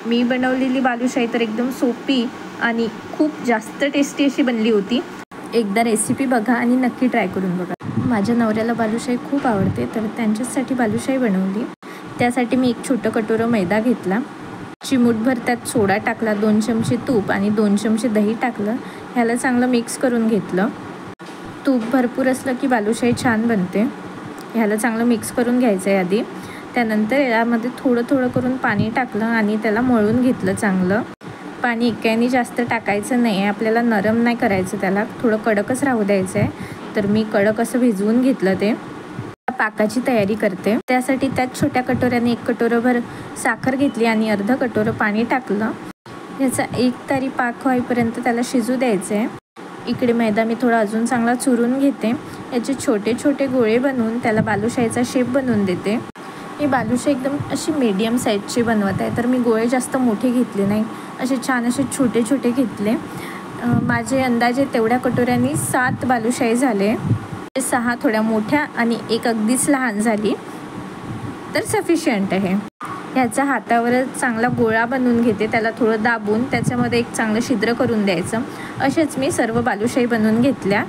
मी बनवलेली बालुशाही तर एकदम सोपी आणि खूप जास्त टेस्टी अशी बनली होती। एकदा रेसिपी बघा आणि नक्की ट्राय करून बघा। माझ्या नवऱ्याला बालुशाही खूप आवडते, तर त्यांच्यासाठी बालुशाही बनवली। त्यासाठी मी एक छोटं कटोरं मैदा घेतला, चिमूटभर त्यात सोडा टाकला, 2 चमचे तूप आणि 2 चमचे दही टाकलं। ह्याला चांगलं मिक्स करून घेतलं। तूप भरपूर असलं की बालुशाही छान बनते। ह्याला चांगलं मिक्स करून घ्यायचं आहे आधी। त्यानंतर यामध्ये थोडं थोडं करून पाणी टाकलं आणि त्याला मळून घेतलं चांगलं। पाणी एकाने जास्त टाकायचं नाही आहे, आपल्याला नरम नाही करायचं, त्याला थोडं कडकच राहू द्यायचं आहे। तर मी कडक असं भिजवून घेतलं ते। पाकाची तयारी करते। त्यासाठी त्यात छोट्या कटोऱ्याने 1 कटोरभर साखर घेतली आणि अर्ध कटोरं पाणी टाकलं। याचा एकतारी पाक होईपर्यंत त्याला शिजू द्यायचं आहे। इकडे मैदा मी थोडा अजून चांगला चुरून घेते। याचे छोटे छोटे गोळे बनवून त्याला बालुशाहीचा शेप बनवून देते। ही बालुशाही एकदम अशी मीडियम साईजची बनवत आहे, तर मी गोळे जास्त मोठे घेतले नाही, असे छान असे छोटे छोटे घेतले। माझे अंदाजे तेवढ्या कटोऱ्यांनी 7 बालुशाही झाले। 6 थोड्या मोठ्या आणि 1 अगदीच लहान झाली तर सफिशियंट आहे। ह्याचा हातावरच चांगला गोळा बनवून घेते, त्याला थोडं दाबून त्याच्यामध्ये एक चांगलं छिद्र करून द्यायचं। असेच मी सर्व बालुशाही बनवून घेतल्या।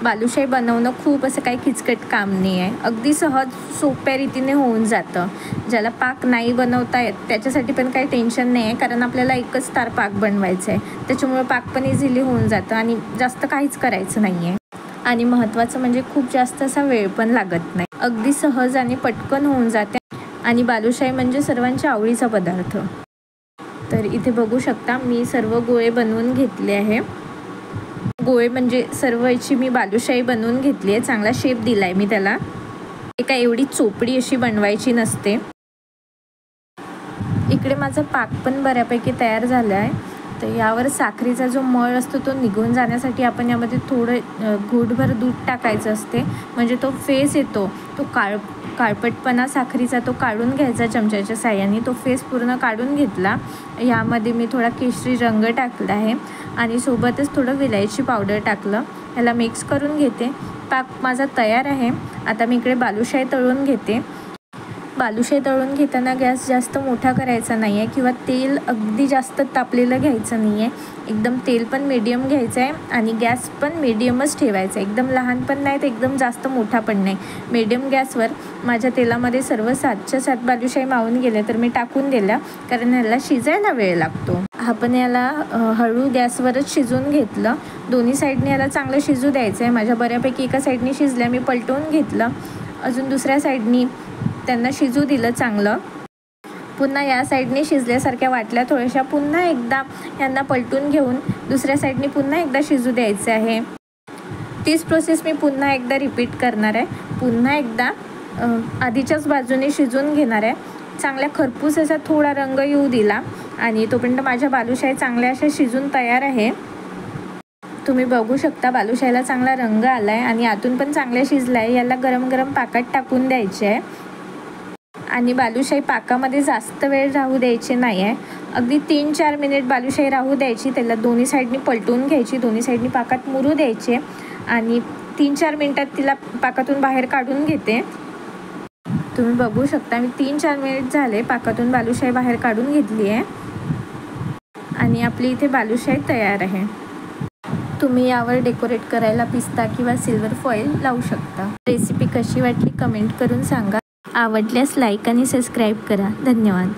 बालुशाही बनवणं खूप असं काही किचकट काम नाही आहे, अगदी सहज सोप्या रीतीने होऊन जातं। ज्याला पाक नाही बनवता येत त्याच्यासाठी पण काही टेन्शन नाही आहे, कारण आपल्याला एकच तार पाक बनवायचा आहे, त्याच्यामुळे पाक पण इझिली होऊन जातं आणि जास्त काहीच करायचं नाही आहे। आणि महत्त्वाचं म्हणजे खूप जास्त असा वेळ पण लागत नाही, अगदी सहज आणि पटकन होऊन जाते। आणि बालुशाही म्हणजे सर्वांच्या आवडीचा पदार्थ। तर इथे बघू शकता मी सर्व गोळे बनवून घेतले आहे। गोळे म्हणजे सर्व याची मी बालुशाही बनवून घेतली आहे, चांगला शेप दिला आहे मी त्याला। एका एवढी चोपडी अशी बनवायची नसते। इकडे माझा पाक पण बऱ्यापैकी तयार झाला आहे। तर यावर साखरेचा जो मळ असतो तो निघून जाण्यासाठी आपण यामध्ये थोडं घोटभर दूध टाकायचं असते, म्हणजे तो फेस येतो, तो काळपटपणा साखरीचा तो काढून घ्यायचा चमच्याच्या साहाय्याने। तो फेस पूर्ण काढून घेतला। यामध्ये मी थोडा केशरी रंग टाकला आहे आणि सोबतच थोडं विलायची पावडर टाकलं। ह्याला मिक्स करून घेते। पाक माझा तयार आहे। आता मी इकडे बालुशाही तळून घेते। बालुशाही तळून घेताना गॅस जास्त मोठा करायचा नाही आहे किंवा तेल अगदी जास्त तापलेलं घ्यायचं नाही आहे, एकदम तेल पण मीडियम घ्यायचं आहे आणि गॅस पण मीडियमच ठेवायचा आहे, एकदम लहान पण नाही तर एकदम जास्त मोठा पण नाही, मीडियम गॅसवर। माझ्या तेलामध्ये सर्व 7च्या 7 बालुशाही मावून गेले तर मी टाकून दिल्या, कारण ह्याला शिजायला वेळ लागतो। आपण याला हळू गॅसवरच शिजवून घेतलं, दोन्ही साईडने याला चांगलं शिजू द्यायचं आहे। माझ्या बऱ्यापैकी एका साईडने शिजल्या, मी पलटवून घेतलं, अजून दुसऱ्या साईडनी त्यांना शिजू दिलं चांगलं। पुन्हा या साईडने शिजल्यासारख्या वाटल्या थोड्याशा, पुन्हा एकदा यांना पलटून घेऊन दुसऱ्या साईडने पुन्हा एकदा शिजू द्यायचं आहे। तीच प्रोसेस मी पुन्हा एकदा रिपीट करणार आहे। पुन्हा एकदा आधीच्याच बाजूने शिजून घेणार आहे। चांगल्या खरपूस असा थोडा रंग येऊ दिला आणि तोपर्यंत माझ्या बालुशाही चांगल्या अशा शिजून तयार आहे। तुम्ही बघू शकता बालुशाहीला चांगला रंग आला आहे आणि आतून पण चांगल्या शिजला आहे। याला गरम गरम पाकात टाकून द्यायचे आहे आणि बालुशाही पाकामध्ये जास्त वेळ राहू द्यायची नाही आहे, अगदी 3-4 मिनिट बालुशाही राहू द्यायची। त्याला दोन्ही साईडनी पलटून घ्यायची, दोन्ही साईडनी पाकात मुरू द्यायचे आणि 3-4 मिनिटात तिला पाकातून बाहेर काढून घेते। तुम्ही बघू शकता मी 3-4 मिनिट झाले पाकातून बालुशाही बाहेर काढून घेतली आहे आणि आपली इथे बालुशाही तयार आहे। तुम्ही यावर डेकोरेट करायला पिस्ता किंवा सिल्वर फॉईल लावू शकता। रेसिपी कशी वाटली कमेंट करून सांगा। आवडल्यास लाईक आणि सबस्क्राईब करा। धन्यवाद।